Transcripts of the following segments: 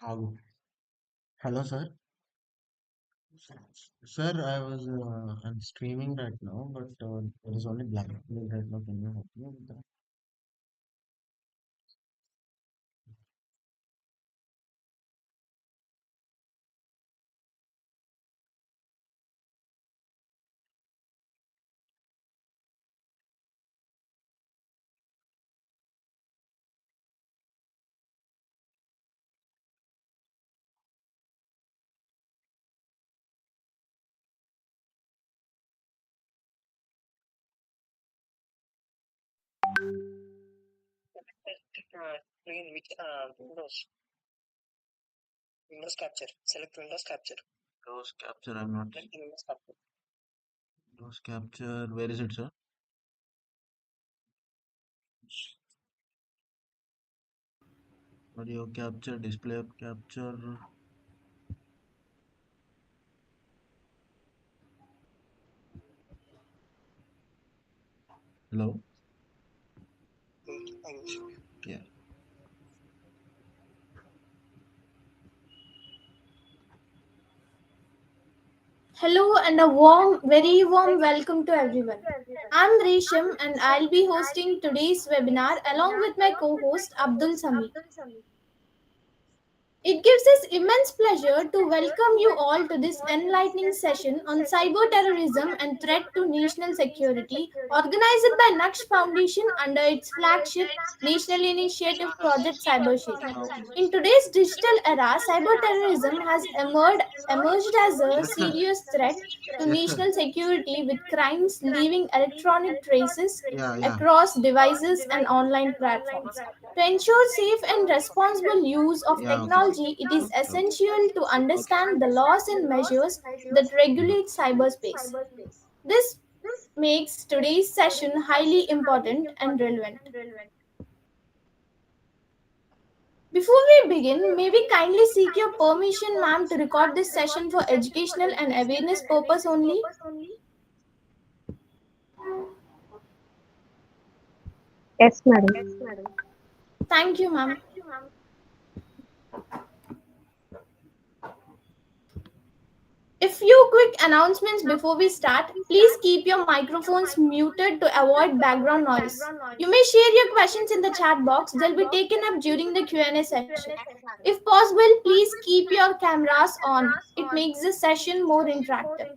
How? Hello, sir. Sir, I'm streaming right now, but there is only black screen right now. Can you help me with that? Screen which Windows capture. Select Windows capture. Windows capture. I'm not. Select Windows capture. Windows capture. Where is it, sir? Audio capture, display capture. Hello. Yeah. Hello and a warm, very warm welcome to everyone. I'm Resham and I'll be hosting today's webinar along with my co-host Abdul Sami. It gives us immense pleasure to welcome you all to this enlightening session on cyber terrorism and threat to national security, organized by Naksh Foundation under its flagship national initiative Project CyberShield. In today's digital era, cyber terrorism has emerged as a Yes, sir. serious threat to Yes, sir. national security with crimes leaving electronic traces Yeah, yeah. across devices and online platforms. To ensure safe and responsible use of Yeah. Okay. technology, it is Okay. Okay. essential to Okay. understand the laws and measures that Mhm. regulate cyberspace. This makes today's session highly important and relevant. Before we begin, may we kindly seek your permission, ma'am, to record this session for educational and awareness purpose only? Yes, madam. Thank you, ma'am. A few quick announcements before we start. Please keep your microphones muted to avoid background noise. You may share your questions in the chat box. They'll be taken up during the Q&A session. If possible, please keep your cameras on. It makes the session more interactive.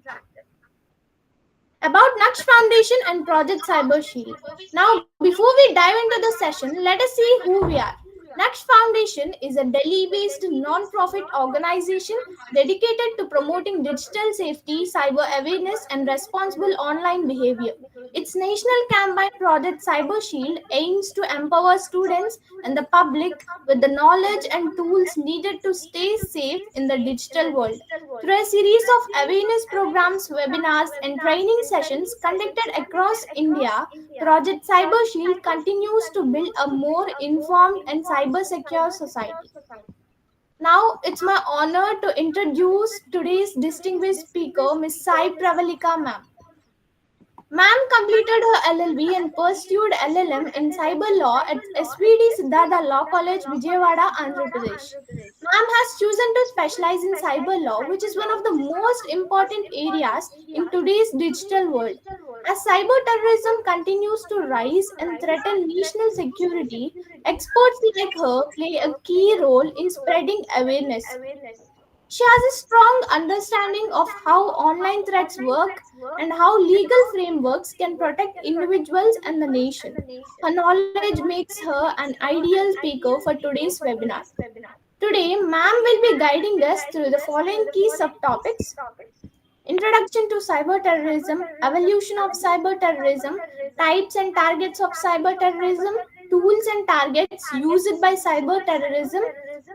About Naksh Foundation and Project CyberShield. Now, before we dive into the session, let us see who we are. Naksh Foundation is a Delhi based non profit organization dedicated to promoting digital safety, cyber awareness, and responsible online behavior. Its national campaign Project CyberShield aims to empower students and the public with the knowledge and tools needed to stay safe in the digital world. Through a series of awareness programs, webinars, and training sessions conducted across India, Project CyberShield continues to build a more informed and cyber secure society. Now, it's my honor to introduce today's distinguished speaker, Ms. Sai Pravalika ma'am. Ma'am completed her LLB and pursued LLM in cyber law at SVD Siddhartha Law College, Vijayawada, Andhra Pradesh. Ma'am has chosen to specialize in cyber law, which is one of the most important areas in today's digital world. As cyber terrorism continues to rise and threaten national security, experts like her play a key role in spreading awareness. She has a strong understanding of how online threats work and how legal frameworks can protect individuals and the nation. Her knowledge makes her an ideal speaker for today's webinar. Today, ma'am will be guiding us through the following key subtopics: Introduction to cyber terrorism, evolution of cyber terrorism, types and targets of cyber terrorism, tools and targets used by cyber terrorism,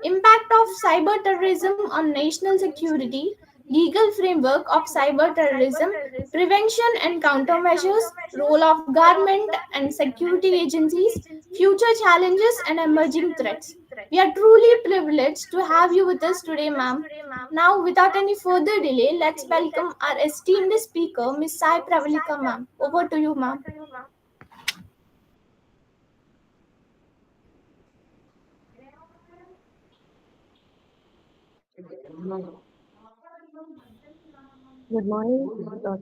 impact of cyber terrorism on national security, legal framework of cyber terrorism, prevention and countermeasures, role of government and security agencies, future challenges and emerging threats. We are truly privileged to have you with us today, ma'am. Now, without any further delay, let's welcome our esteemed speaker, Miss Sai Pravalika, ma'am. Over to you, ma'am. Good morning.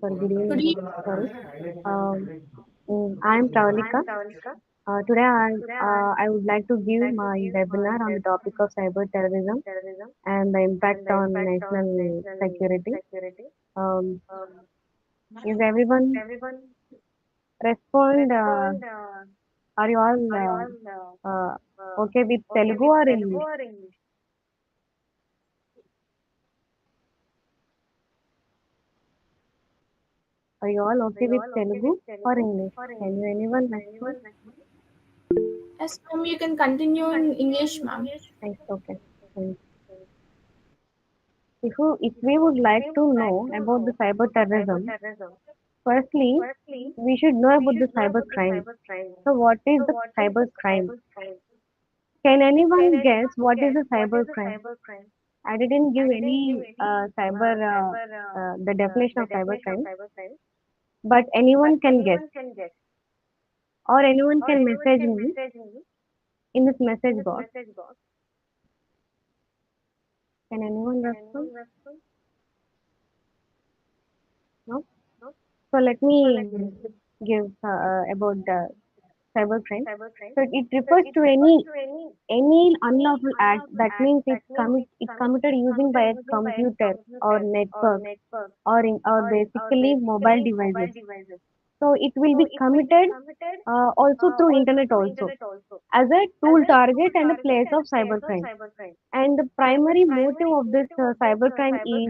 Sorry, good Good evening. evening. Sorry. Um, I am Pravalika. Today, I would like to give my webinar on the topic of cyber terrorism and the impact on national security. Um, is everyone respond? Are you all okay with Telugu or English? Are you all okay with Telugu or English? Can you anyone respond? Yes, ma'am, you can continue in English, ma'am. Yes, okay. Fine. If we would like to know about the cyber terrorism, firstly, we should know about the cyber crime. So, what is the cyber crime? Can anyone guess what is a cyber crime? I didn't give any the definition of cyber crime, but anyone can guess, or anyone can message me in this message box. Can anyone respond? No. So let me give about the cybercrime. So it refers to any unlawful act that means it's committed using by a computer or network or basically mobile devices. So it will be committed also through internet also as a tool target and a place of cybercrime. And the primary motive of this cybercrime is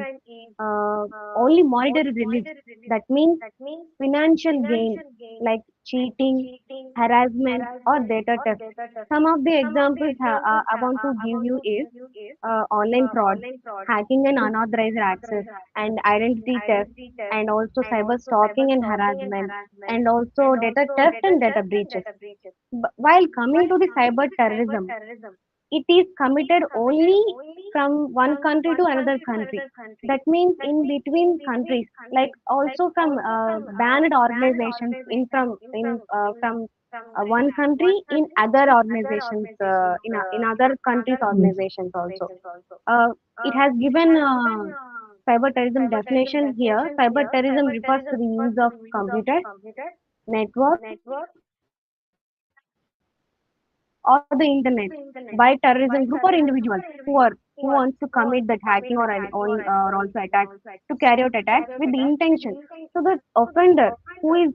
uh, only monetary relief. That means financial gain like cheating, harassment, or data theft. Some of the examples I want to give you is online fraud, hacking and unauthorized access, and identity theft, and also cyber stalking and harassment, and also data theft and data breaches. While coming to the cyber terrorism, it is committed only from one country to another country. That means in between countries, like also from banned organizations in from one country in other organizations, in other countries' organizations also. It has given cyber terrorism definition here. Cyber terrorism refers to the use of computer, network, or the internet by terrorism group or individuals who wants to commit that hacking or also attacks to carry out attacks with the intention. So the offender who is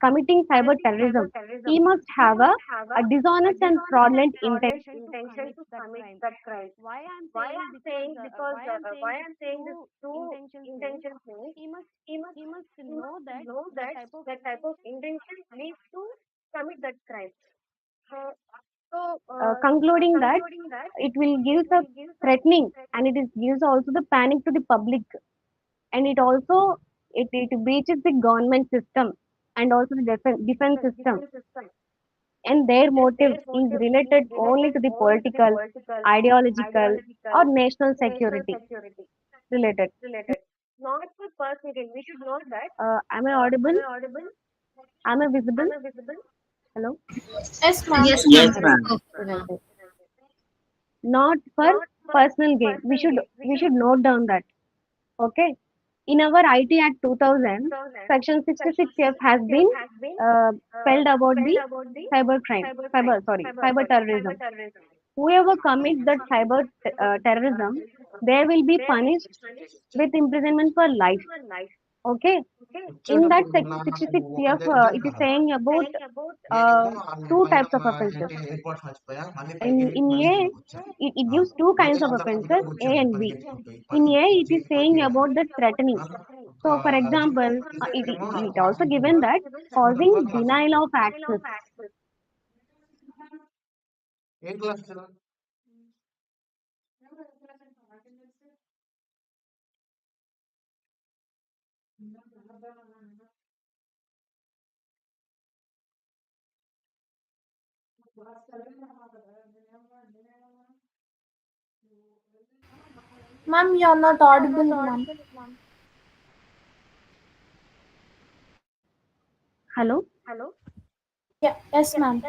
committing cyber terrorism, he must have a dishonest and fraudulent intention to commit that crime. Why I'm saying because why I'm saying this two intentions means he must he must know that the type of intention leads to commit that crime. Concluding that it will give the threatening and it is gives also the panic to the public, and it also it breaches the government system and also the defense system, and their motive is related only to the political, ideological, or national security related. Am I audible? Am I visible? Hello. Yes, ma'am. Yes, ma'am. Right, right. Not for personal gain. We should note down that. Okay. In our IT Act 2000, Section 66F has been uh, spelled about the cyber crime, cyber terrorism. Whoever commits that terrorism, they will be punished with imprisonment for life. Okay. In that Section 66F, it is saying about uh, two types of offenses. In A, it gives two kinds of offenses, A and B. In A, it is saying about the threatening. So, for example, it also given that causing denial of access. Ma'am, you're not audible, ma'am. Hello? Yeah, yes, ma'am.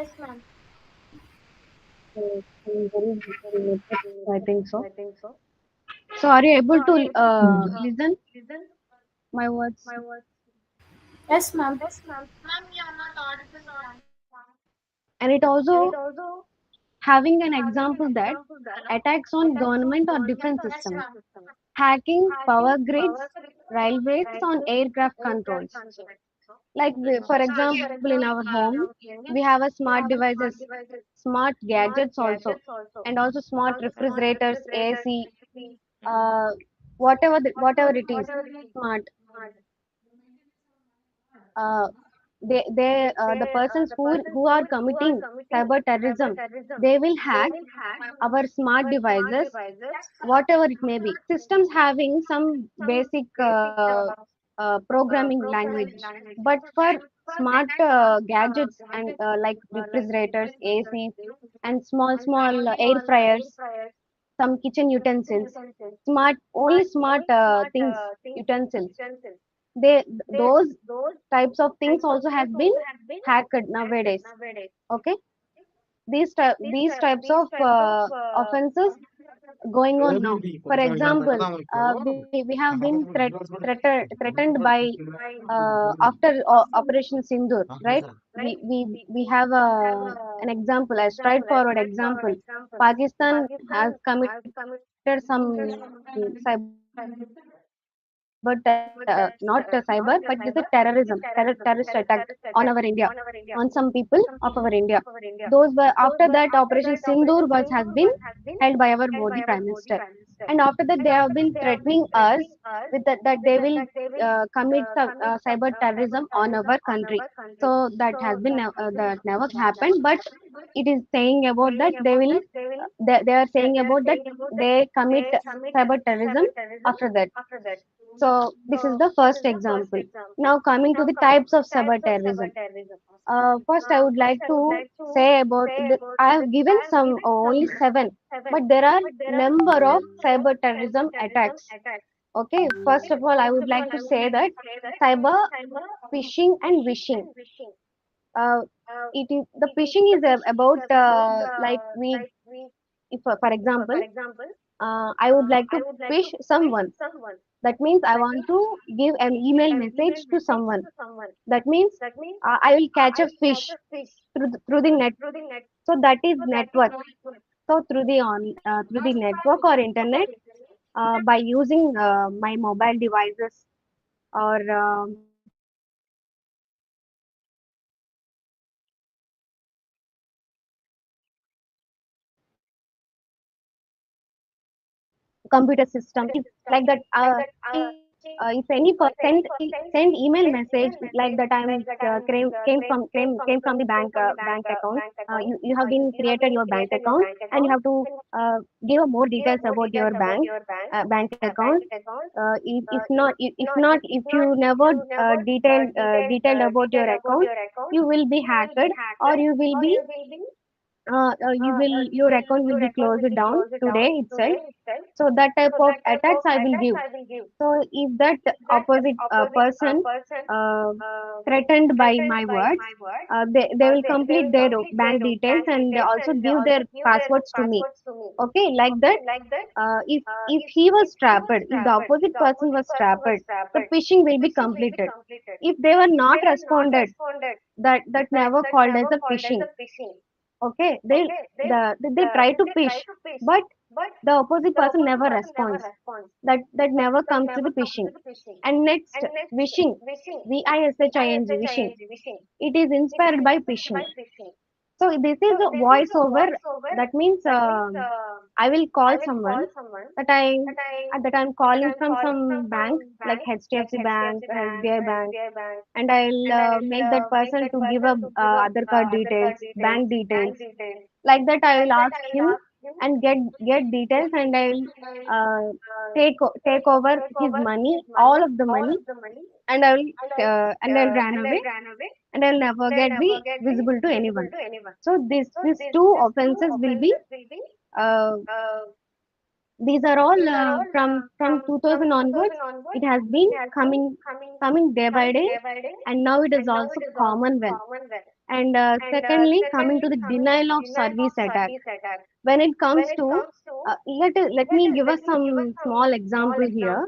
Very I think so. So, are you able to listen my words? Yes, ma'am. And it also having an example that attacks on government or defense systems, hacking power grids, railways on aircraft controls. Like for example, in our home, we have a smart devices, smart gadgets also, and also smart refrigerators, AC, uh, whatever it is, smart. Uh, the persons who are committing cyber terrorism, they will hack our smart devices, whatever it may be. Systems having some basic programming language, but for smart gadgets and like refrigerators, ACs, and small air fryers, some kitchen utensils, only smart things, utensils. Those types of things also has been hacked nowadays. Okay, these types of offenses going on now. For example, we have been threatened by after Operation Sindur, right? We have an example, a straightforward example. Pakistan has committed some not cyber, but it is a terrorist attack on our India, on some people of our India. Those were after that Operation Sindoor was has been held by our Modi Prime Minister, and after that they have been threatening us with that they will commit cyber terrorism on our country. So that has been that never happened, but it is saying about that they are saying about that they commit cyber terrorism after that. So this is the first example. Now coming to the types of cyber terrorism. First, I would like to say about I have given some only seven, but there are number of cyber terrorism attacks. Okay, first of all, I would like to say that cyber phishing and wishing. Uh, it is the phishing is about like we if for example I would like to fish someone. That means I want to give an email message to someone. That means I will catch a fish through the net. So that is network. So through the network or internet, by using my mobile devices or computer system like that if any person send email message like that I'm came from the bank account. You have been created your bank account and you have to give more details about your bank account. If not if you never detailed about your account, you will be hacked or your account will be closed down today itself. So that type of attacks I will give. So if that opposite person uh, threatened by my words, they will complete their bank details and they also give their passwords to me. Okay, like that. If he was trapped, if the opposite person was trapped, the phishing will be completed. If they were not responded, that never called as a phishing. Okay, they try to fish, but the opposite person never responds. That never comes to the phishing. And next, wishing, wishing, it is inspired by phishing. So this is a voiceover. That means I will call someone that that I'm calling from some bank like HDFC Bank, SBI Bank, and I'll make that person to give up other card details, bank details. Like that, I will ask him and get details, and I'll take over his money, all of the money, and I'll run away, and I'll never get be visible to anyone. So these two offenses will be uh, these are all from 2000 onwards. It has been coming day by day, and now it is also commonwealth. And secondly, coming to the denial of service attack. When it comes to let me give us some small example here.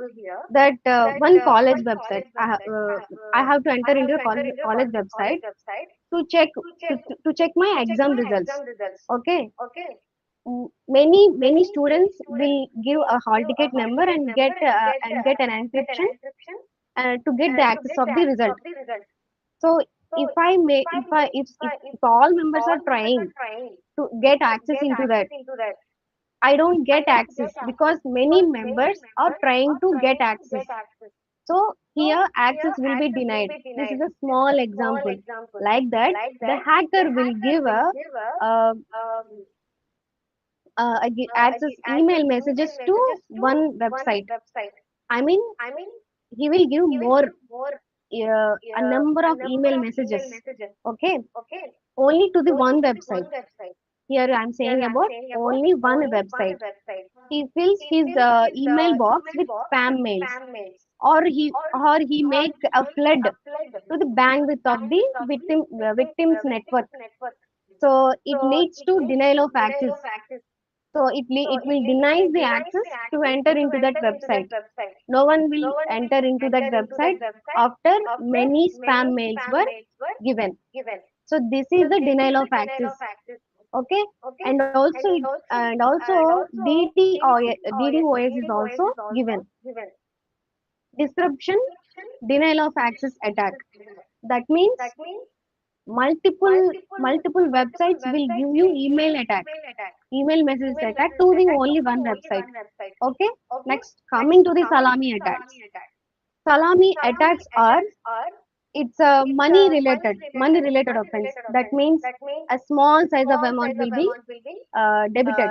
That one college website, I have to enter into a college website to check to check my exam results. Okay. Many students will give a hall ticket number and get an encryption to get the access of the result. So if all members are trying to get access into that, I don't get access because many members are trying to get access. So here access will be denied. This is a small example. Like that, the hacker will give uh, access email messages to one website. I mean, he will give more a number of email messages. Okay, only to the one website. Here I am saying about only one website. He fills his email box with spam mails, or he make a flood to the bandwidth of the victim's network. So it leads to denial of access. So it will deny the access to enter into that website. No one will enter into that website after many spam mails were given. So this is the denial of access. Okay, and also DDoS is also given. Disruption, denial of access attack. That means multiple websites will give you email message attack to the only one website. Okay, next coming to the salami attacks. Salami attacks are it's a money related offense. That means a small size of amount will be debited.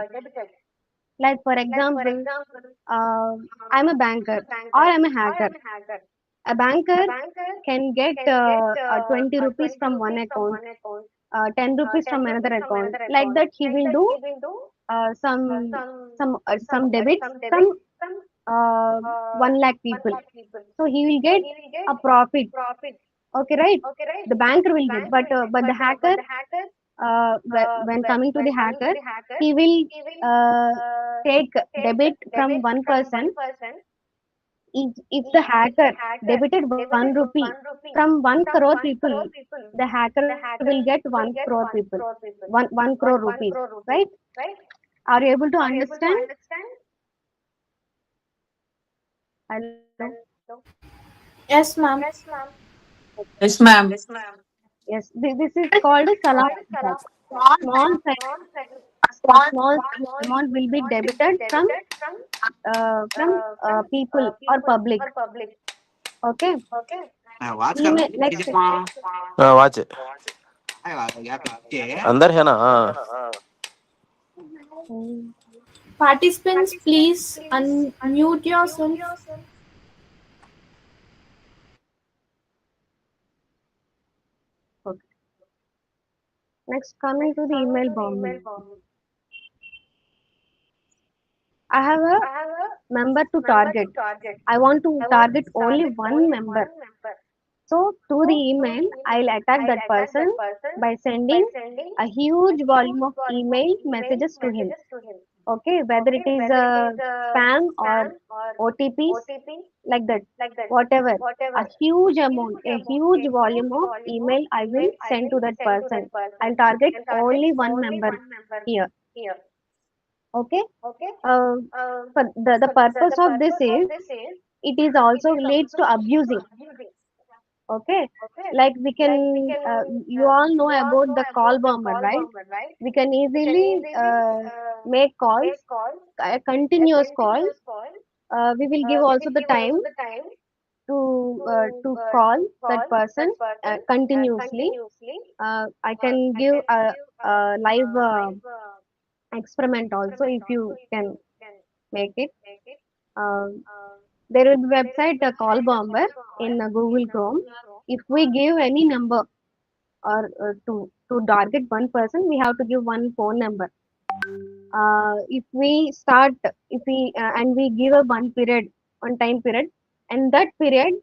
Like for example, uh, I'm a banker or I'm a hacker. A banker can get 20 rupees from one account, 10 rupees from another account. Like that, he will do some debits from 1 lakh people. So he will get a profit. Okay, right? The banker will get, but the hacker, when coming to the hacker, he will uh, take debit from one person. If the hacker debited 1 rupee from 1 crore people, the hacker will get 1 crore people, one crore rupees, right? Are you able to understand? Hello. Yes, ma'am. Yes, ma'am. Yes, this is called a salam bomb. Small small amount will be debited from people or public. Okay. Watch Email कर next. हाँ watch अंदर है ना हाँ Hmm, Participants, please unmute yourself. okay. Next, coming to the email bombing. I have a member to target. I want to target only one member. So through the email, I'll attack that person by sending a huge volume of email messages to him. Okay, whether it is spam or OTPs, like that, whatever. A huge amount, a huge volume of email I will send to that person. I'll target only one member here. Okay. Uh, but the purpose of this is it is also leads to abusing. Okay, like we can you all know about the call bomber, right? We can easily make calls, continuous calls. We will give also the time to call that person continuously. I can give a live experiment also if you can make it. Uh, there will be website call bomber in Google Chrome. If we give any number or to target one person, we have to give one phone number. If we start, if we and we give a one time period, and that period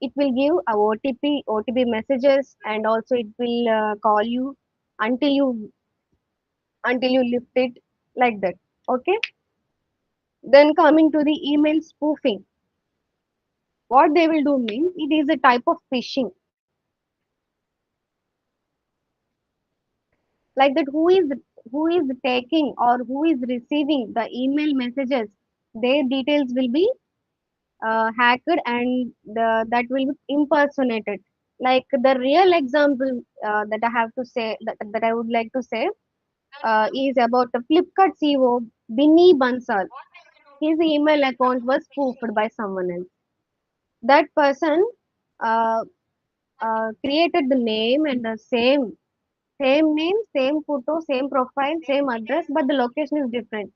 it will give a OTP messages, and also it will call you until you lift it, like that. Okay. Then coming to the email spoofing, what they will do means it is a type of phishing, like that. Who is taking or who is receiving the email messages, their details will be hacked, and that will be impersonated. Like the real example that I have to say, that I would like to say is about the Flipkart CEO Binny Bansal. His email account was spoofed by someone else. That person uh, created the name and the same name, same photo, same profile, same address, but the location is different.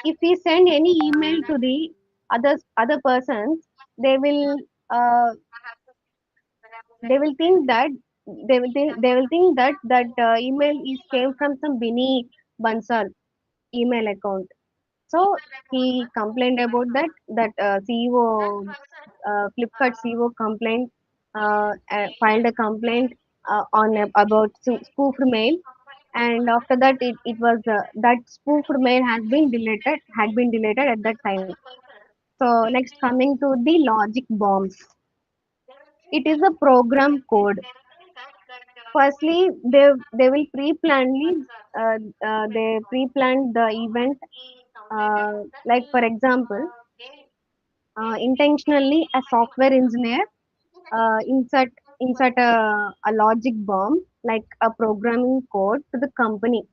If we send any email to the other persons, they will uh, think that they will think that email is came from some Bini Bansal email account. So he complained about that CEO, Flipkart CEO complained, filed a complaint about spoofed mail, and after that it was that spoofed mail had been deleted at that time. So next, coming to the logic bombs, it is a program code. Firstly, they will uh, they pre-plan the event, like for example, intentionally a software engineer insert a logic bomb, like a programming code to the company.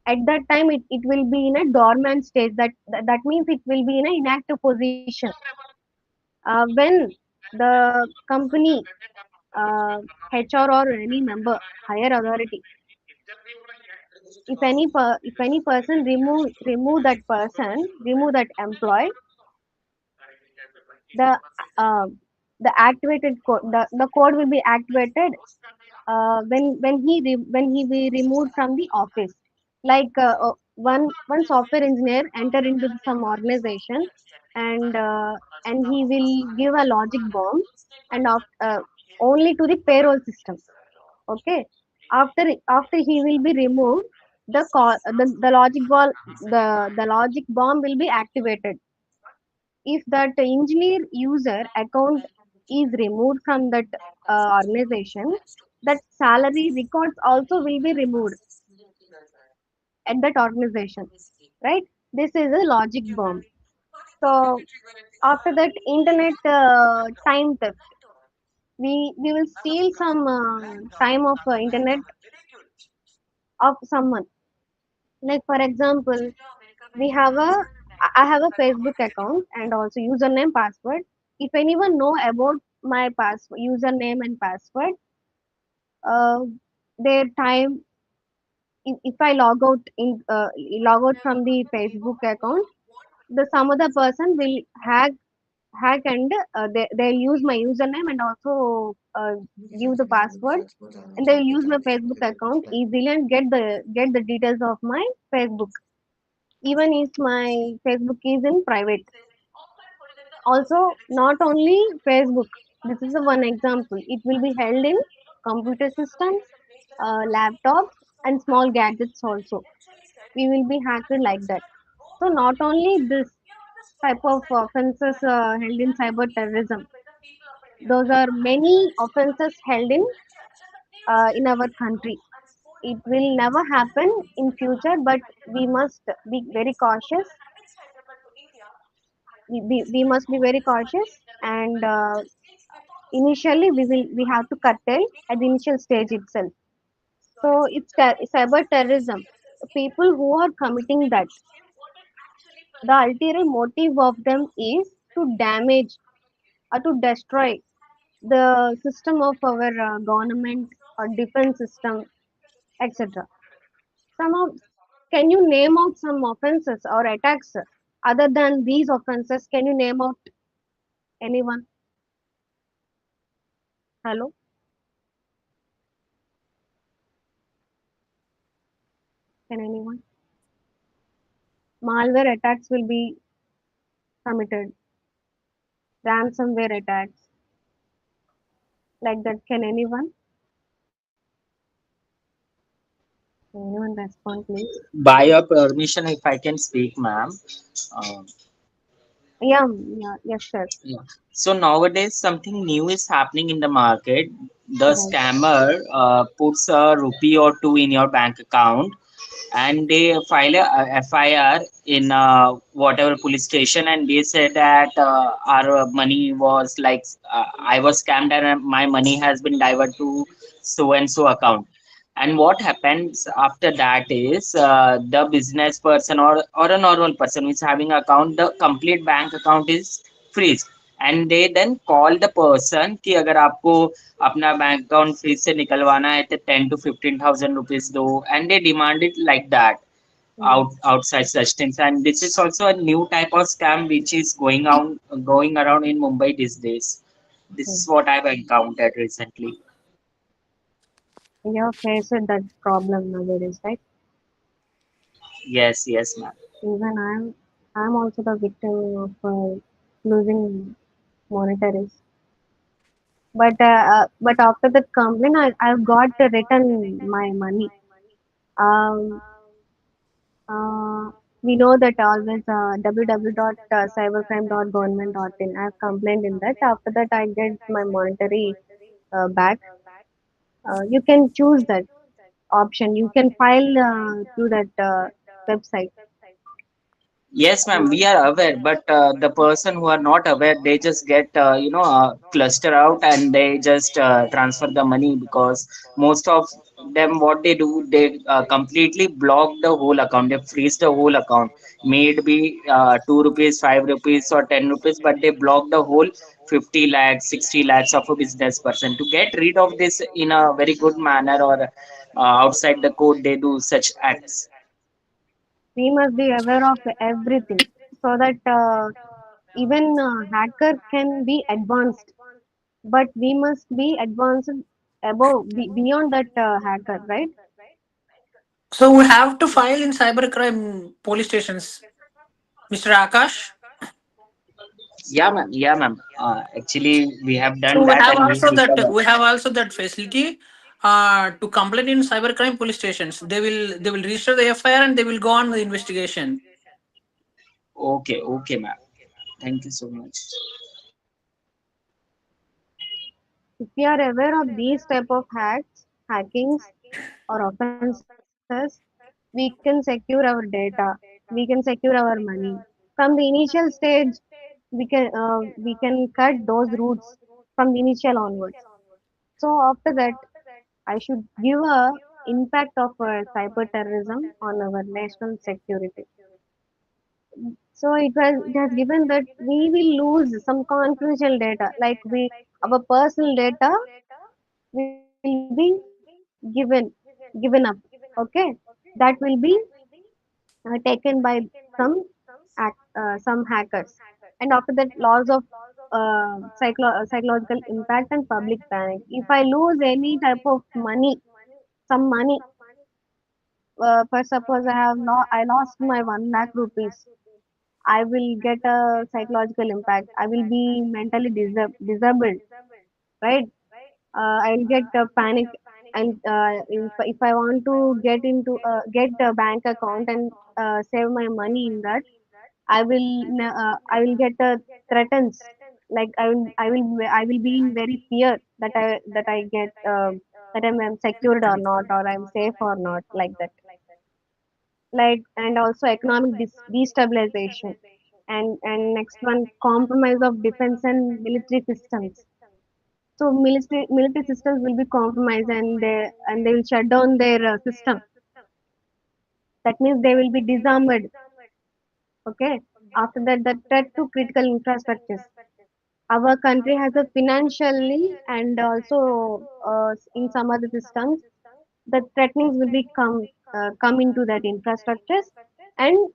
At that time it will be in a dormant stage, that means it will be in an inactive position. When the company, uh, HR or any member, higher authority, if any person remove that employee, the uh, the activated code, the code will be activated when he be removed from the office. Like one software engineer enter into some organization, and he will give a logic bomb, and only to the payroll system. Okay, after he will be removed, the logic ball the logic bomb will be activated. If that engineer user account is removed from that organization, that salary records also will be removed at that organization, right? This is a logic bomb. So after that, internet time theft, we will steal some time of internet of someone. Like for example, we have a I have a Facebook account and also username password. If anyone know about my username and password, uh, their time, if I log out from the Facebook account, the some other person will hack and they'll use my username and also give the password, and they'll use my Facebook account easily and get the details of my Facebook, even if my Facebook is in private. Also, not only Facebook, this is a one example. It will be held in computer systems, laptops, and small gadgets also. We will be hacked like that. So, not only this type of offenses held in cyber terrorism, those are many offenses held in our country. It will never happen in future, but we must be very cautious. We must be very cautious, and initially we have to curtail at the initial stage itself. So it's cyber terrorism. People who are committing that, the ulterior motive of them is to damage or to destroy the system of our government or defense system, etc. Some of Can you name out some offenses or attacks other than these offenses? Can you name out anyone? Hello, can anyone? Malware attacks will be committed, ransomware attacks, like that. Can anyone? Can anyone respond, please? By your permission, if I can speak, ma'am. Um, Yeah, yeah, yes, sir. yeah. So nowadays, something new is happening in the market. The Right. scammer puts a rupee or two in your bank account, and they file a FIR in whatever police station, and they said that our money was like I was scammed and my money has been diverted to so and so account. And what happens after that is the business person or a normal person who is having account, the complete bank account is freeze, and they then call the person कि अगर आपको अपना bank account freeze से निकलवाना है तो 10 to 15,000 rupees दो, and they demand it like that Mm. outside such things. And this is also a new type of scam which is going around in Mumbai these days. This Mm. is what I've encountered recently. You have faced that problem nowadays, right? Yes, yes, ma'am. Even I'm also the victim of losing monetaries. But after that complaint, I've got to return my money. Um, uh, we know that always www.cybercrime.government.in. I've complained in that. After that, I get my monetary back. You can choose that option. You can file through that website. Yes, ma'am, we are aware, but the person who are not aware, they just get cluster out and they just transfer the money, because most of them what they do, they completely block the whole account. They freeze the whole account. May it be 2 rupees, 5 rupees, or 10 rupees, but they block the whole 50 lakhs, 60 lakhs of a business person. To get rid of this in a very good manner or outside the code, they do such acts. We must be aware of everything so that even hacker can be advanced, but we must be advanced beyond that hacker, right? So we have to file in cybercrime police stations, Mr. Akash. Yeah, ma'am. Yeah, ma'am. Actually, we have So done that, and we recover. we have also that facility to complain in cybercrime police stations. They will register the FIR and they will go on the investigation. Okay, okay, ma'am. Thank you so much. If we are aware of these type of hackings or offenses, we can secure our data. We can secure our money. From the initial stage, we can cut those routes from the initial onwards. So after that, I should give a impact of cyber terrorism on our national security. So it has given that we will lose some confidential data, like our personal data will be given given up. Okay, that will be taken by some some hackers, and after that, loss of psychological impact and public panic. If I lose any type of money, some money, for suppose I lost my 1 lakh rupees, I will get a psychological impact. I will be mentally disabled, right? I'll get panic, and if I want to get a bank account and save my money in that, I will get threatens, like I will be in very fear that I get that I'm secured or not, or I'm safe or not, like that. Like, and also economic destabilization, and next one, compromise of defense and military systems. So military systems will be compromised, and they will shut down their system. That means they will be disarmed. Okay. After that, the threat to critical infrastructures. Our country has a financially, and also in some other systems, the threatenings will be come into that infrastructures, and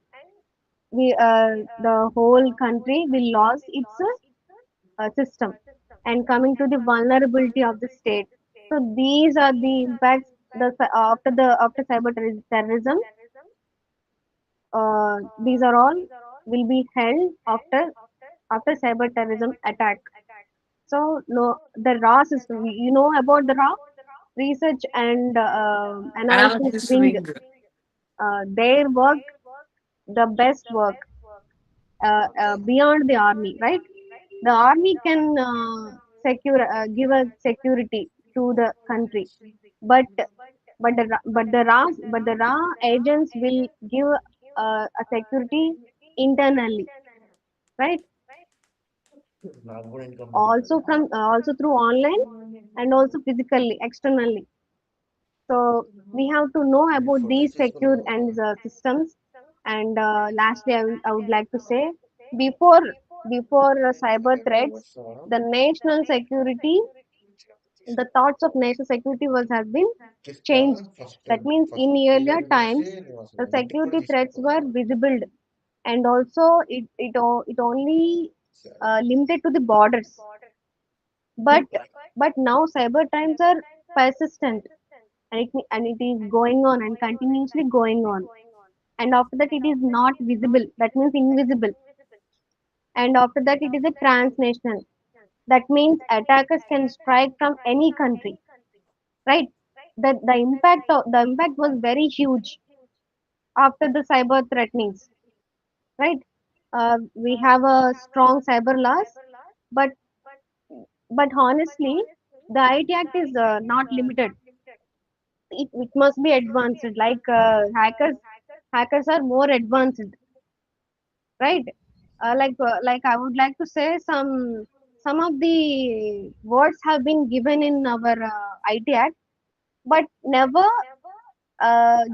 the whole country will lose its system. And coming to the vulnerability of the state, so these are the impacts. After terrorism, these are all will be held after cyber terrorism attack. So no, the raw system, you know about the raw research and analysis Analysis wing, wing. their work, the best work, beyond the army, right? The army can give a security to the country, but the raw agents will give a security internally, right? Also through online, and also physically externally. So we have to know about these secure and systems. And lastly, I would like to say, before cyber threats, the national security, the thoughts of national security was have been changed. That means in earlier times, the security threats were visible, and also it only limited to the borders. But now cyber crimes are persistent, and it is going on and continuously going on. And after that, it is not visible. That means invisible. And after that, it is a transnational. That means attackers can strike from any country, right? That the impact was very huge after the cyber threatenings, right? We have a strong cyber laws, but honestly, the IT Act is not limited. It must be advanced. Like hackers are more advanced, right? Like I would like to say, some of the words have been given in our IT Act, but never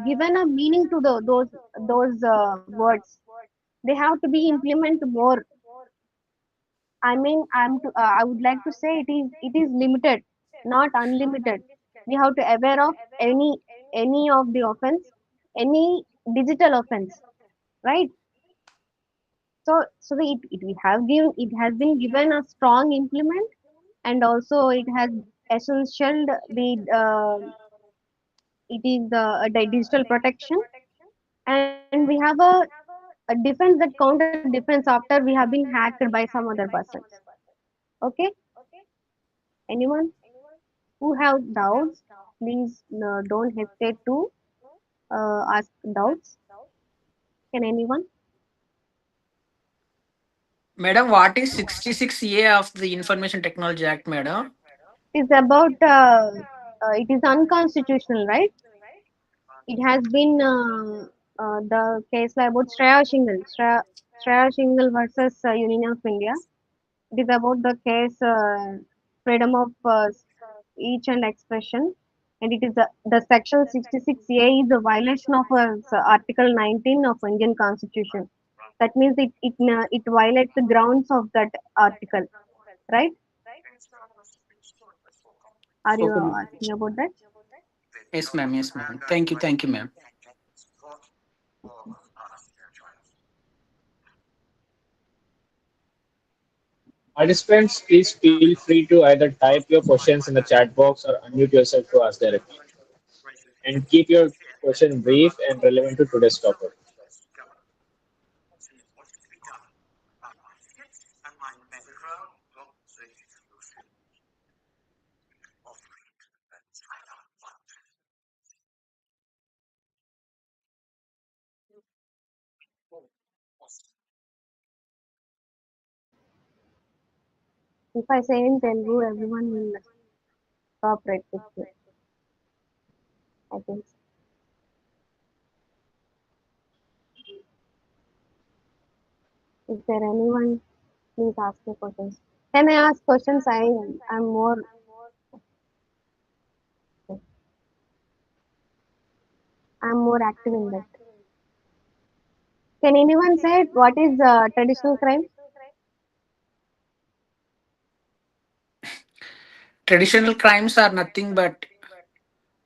given a meaning to those words. They have to be implemented more. I mean, I would like to say it is limited, not unlimited. We have to aware of any of the offense, any digital offense, right? So it has been given a strong implement, and also it has essential the it is the digital protection, and we have a a defense that counter defense after we have been hacked by some other persons. Okay, anyone who have doubts, please don't hesitate to ask doubts. Can anyone? Madam, what is 66A of the Information Technology Act, madam? It is about it is unconstitutional, right? It has been the case about Shreya Shingle versus Union of India. It is about the case freedom of speech and expression, and it is the section 66A is a violation of Article 19 of Indian Constitution. That means it violates the grounds of that article, right? Are you Okay, ma'am. asking about that? Yes, ma'am. Yes, ma'am. Thank you, ma'am. Participants, please feel free to either type your questions in the chat box or unmute yourself to ask directly. And keep your question brief and relevant to today's topic. If I say in Telugu, everyone will cooperate with me. I think. Is there anyone? Please ask me questions. Can I ask questions? I'm more I'm more active in that. Can anyone say what is traditional crime? Traditional crimes are nothing but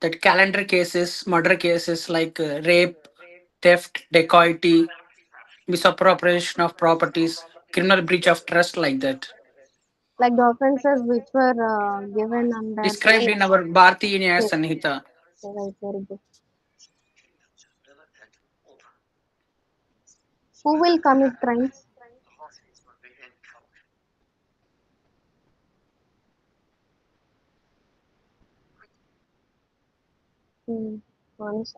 that calendar cases, murder cases like rape, theft, dacoity, misappropriation of properties, criminal breach of trust, like that. Like the offences which were given under Described in our Bharati Nyaya yes, Sanhita. right, very good. Who will commit crimes? Hmm. Honest.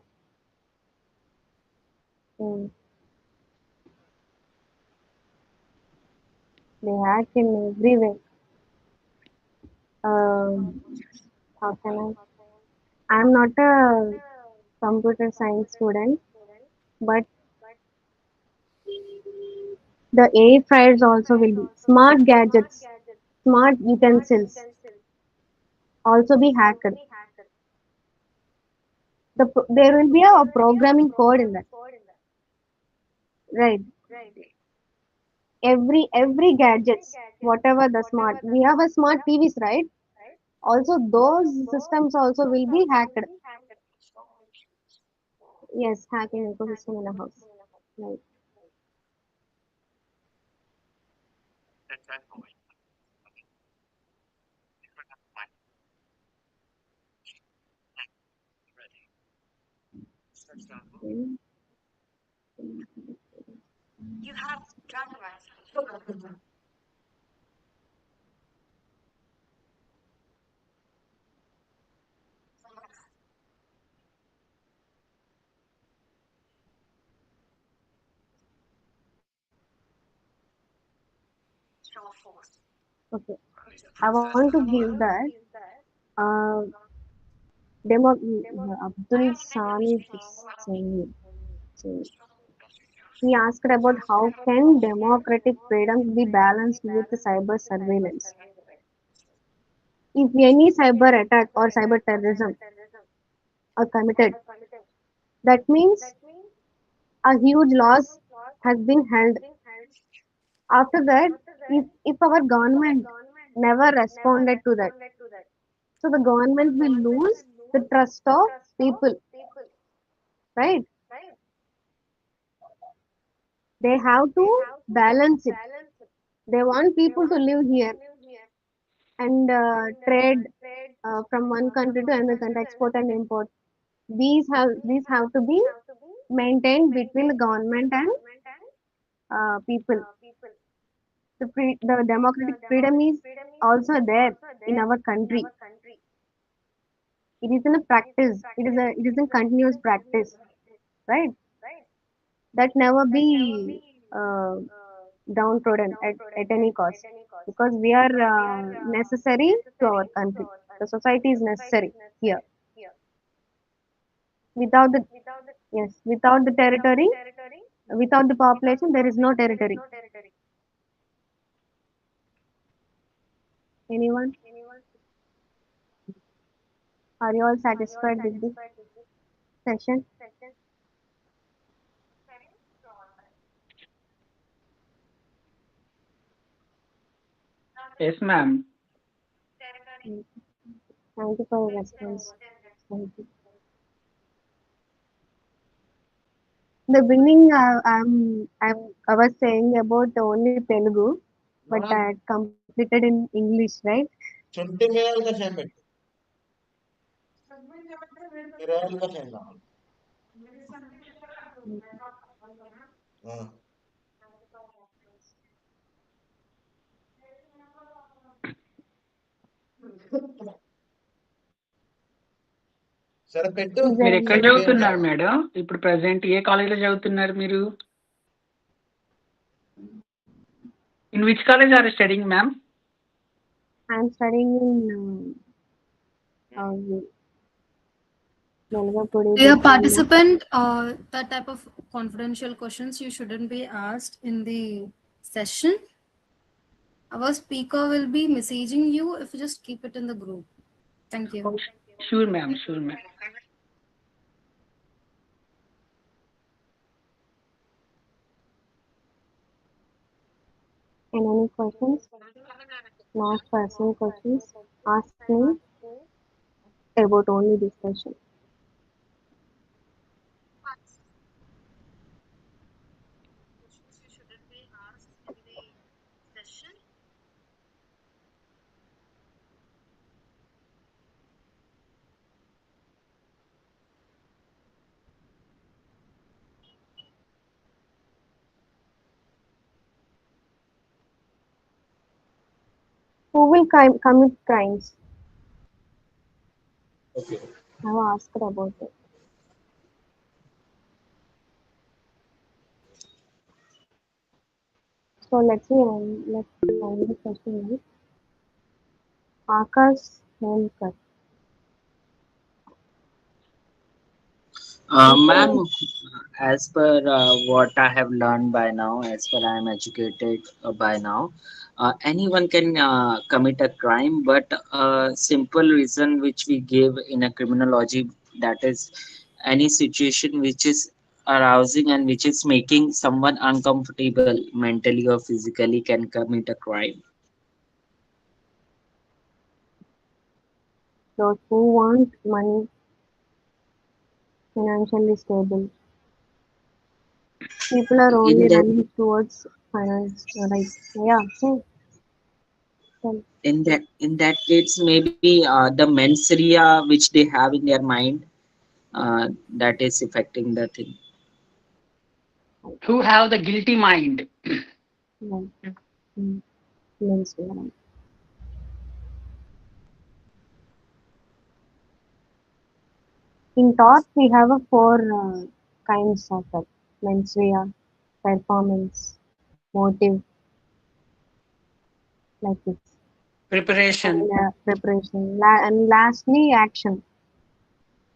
Hmm. They act in every way. Um, how can I? I'm not a computer science student, but the air fryers also will be smart gadgets, smart utensils also be hacked. There will be a programming code in that, right? Every gadgets, whatever the smart, we have a smart TVs, right? Also, those systems also will be hacked. Yes, hacking ecosystem in a house, right? Mm. Okay, I want to give that. Uh, Abdul Sami Hussain. He asked about how can democratic freedoms be balanced with cyber surveillance. If any cyber attack or cyber terrorism are committed, that means a huge loss has been held. After that, if our government never responded to that, so the government will lose the trust of people, right? They have to balance it. They want people to live here and trade from one country to another country, export and import. These have to be maintained between the government and people. The democratic freedom is also there in our country. It is in a practice. It is a continuous practice, right? That never be uh, downtrodden at any cost, because we are necessary to our country. The society is necessary here. Without the Yes, without the territory, without the population, there is no territory. Anyone? Are you all satisfied with this session? Yes, ma'am. Mm. Thank you for your response. Thank you. The beginning, I was saying about only Telugu, but I had completed in English, right? చుంటి మేలుగా చేయబెట్టు 20 ఏళ్ళుగా చేయాలి సరే పెట్టు Is there మీరు any ఎక్కడ చెప్పు ఏం చదువుతున్నారు చేయాలి మేడం? ఇప్పుడు ప్రెసెంట్ ఏ కాలేజీలో చదువుతున్నారు మీరు? In which college are studying ma'am? I'm studying in Melgapudi, Dear Telangana. participant, that type of confidential questions you shouldn't be asked in the session. Our speaker will be messaging you if you just keep it in the group. Thank you. Sure ma'am, sure ma'am. And any questions? Not personal questions. Ask me about only this session. Who will commit crimes? Okay. I have asked about it. So let's find the question. Akash Helkar. Ma'am, as per what I have learned by now, as per I am educated by now, anyone can commit a crime, but a simple reason which we give in a criminology, that is any situation which is arousing and which is making someone uncomfortable mentally or physically can commit a crime. Those who want money, financially stable. People are only In that running towards finance, right? Yeah, so tell. in that case, maybe the mens rea which they have in their mind, that is affecting the thing. Who have the guilty mind? Right. Mm. Means we are right. In thought, we have a four kinds of it: mens rea, performance, motive, like this, Preparation, and preparation, and lastly, action.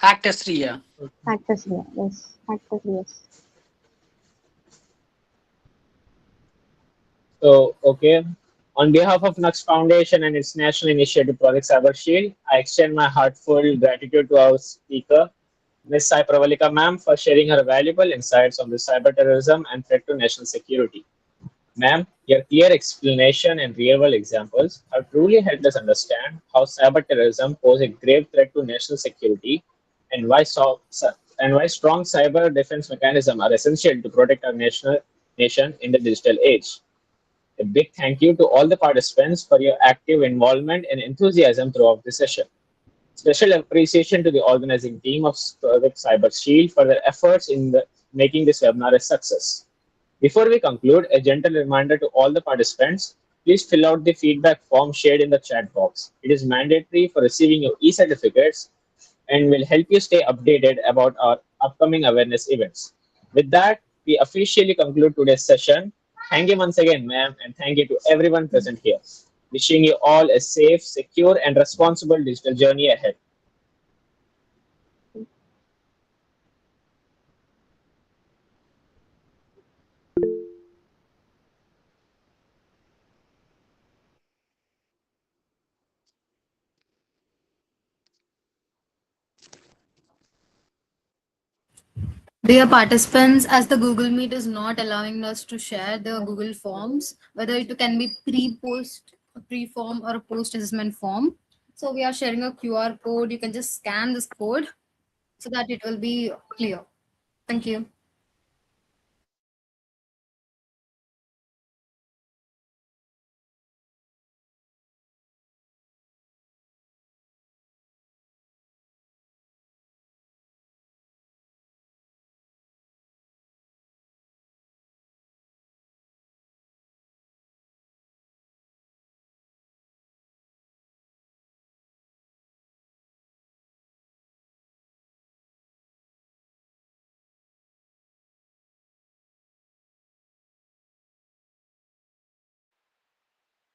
actus rea. Actors rea, yes, actors yes. So, okay. On behalf of Naksh Foundation and its national initiative Project CyberShield, I extend my heartfelt gratitude to our speaker, Ms. Sai Pravalika ma'am, for sharing her valuable insights on the cyber terrorism and threat to national security. Ma'am, your clear explanation and real-world examples have truly helped us understand how cyber terrorism poses a grave threat to national security and why strong cyber defense mechanisms are essential to protect our nation in the digital age. A big thank you to all the participants for your active involvement and enthusiasm throughout the session. Special appreciation to the organizing team of Project Cyber Shield for their efforts in making this webinar a success. Before we conclude, a gentle reminder to all the participants, please fill out the feedback form shared in the chat box. It is mandatory for receiving your e-certificates and will help you stay updated about our upcoming awareness events. With that, we officially conclude today's session. Thank you once again, ma'am, and thank you to everyone present here. Wishing you all a safe, secure, and responsible digital journey ahead. Dear participants, as the Google Meet is not allowing us to share the Google Forms, whether it can be pre-post, pre-form or a post-assessment form. So we are sharing a QR code. You can just scan this code so that it will be clear. Thank you.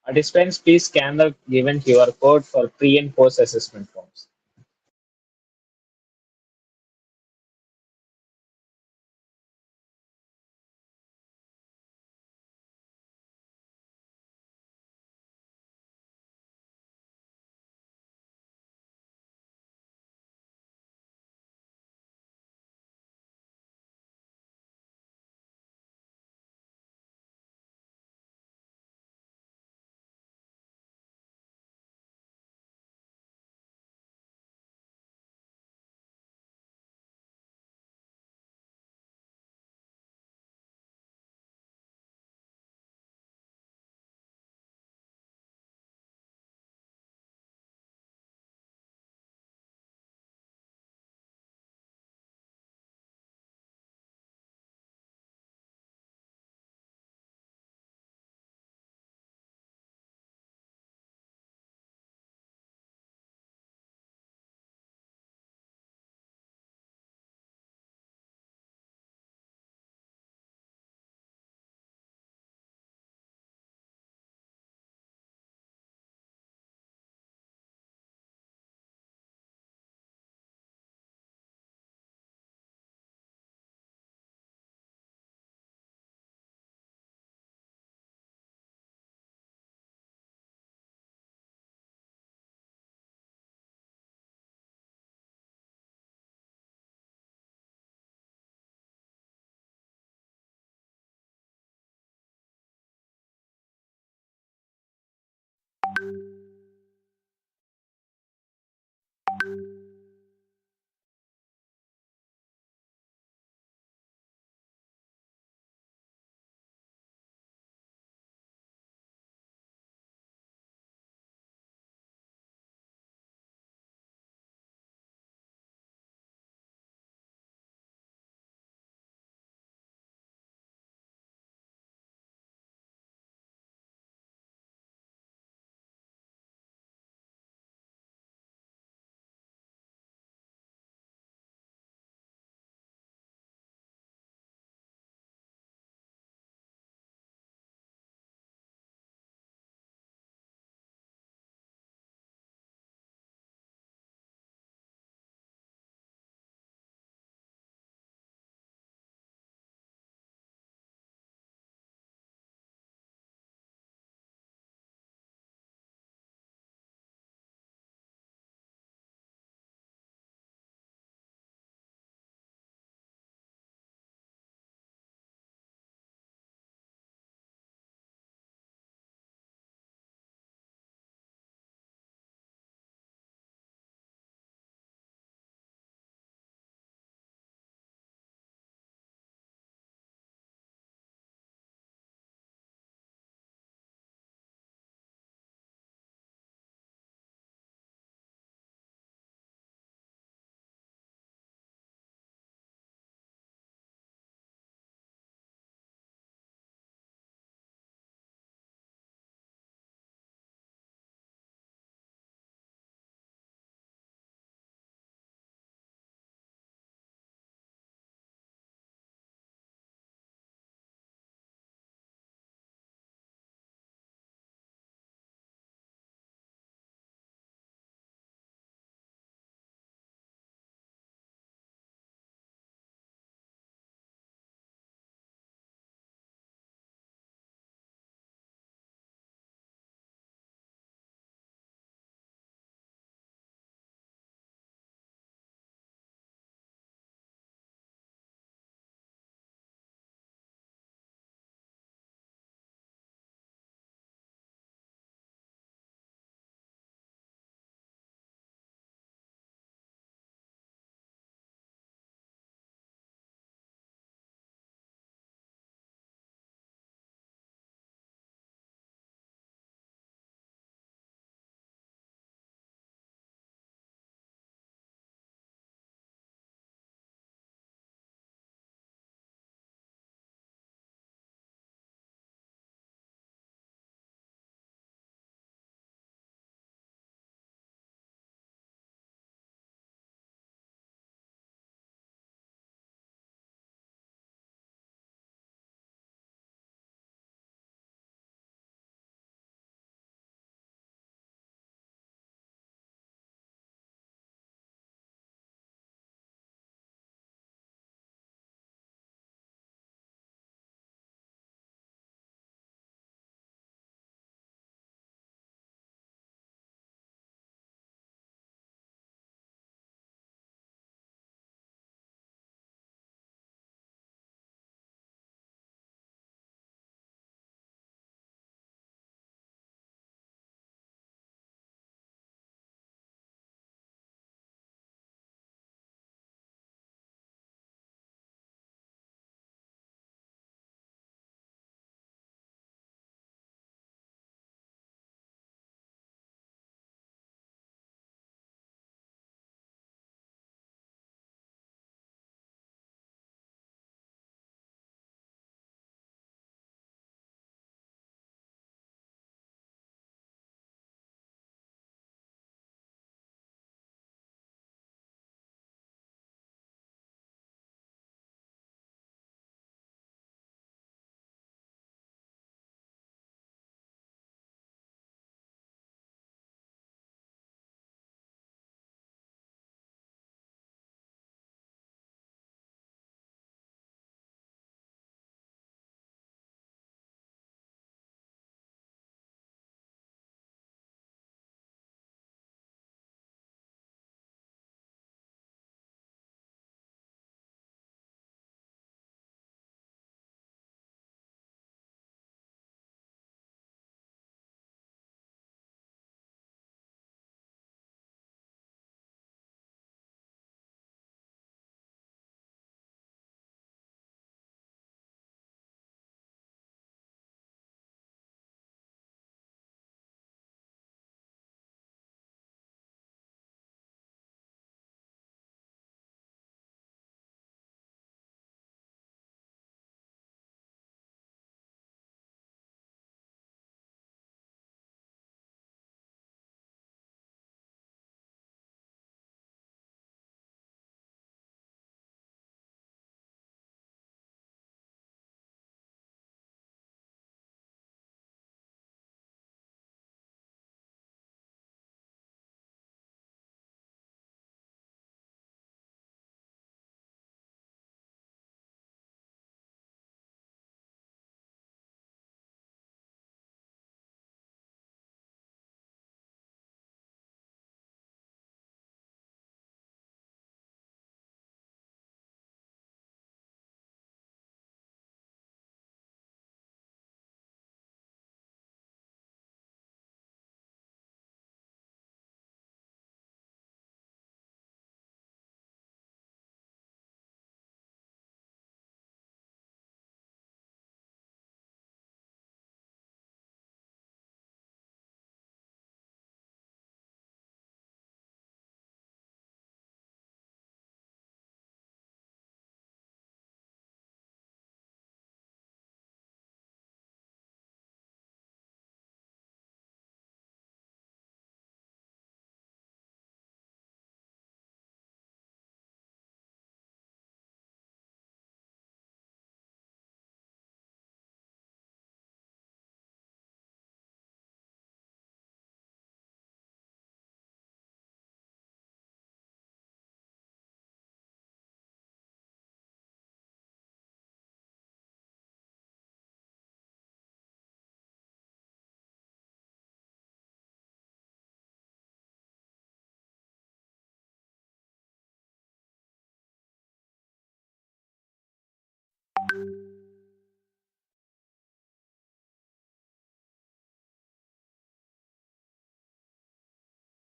Participants, please scan the given QR code for pre and post assessment forms.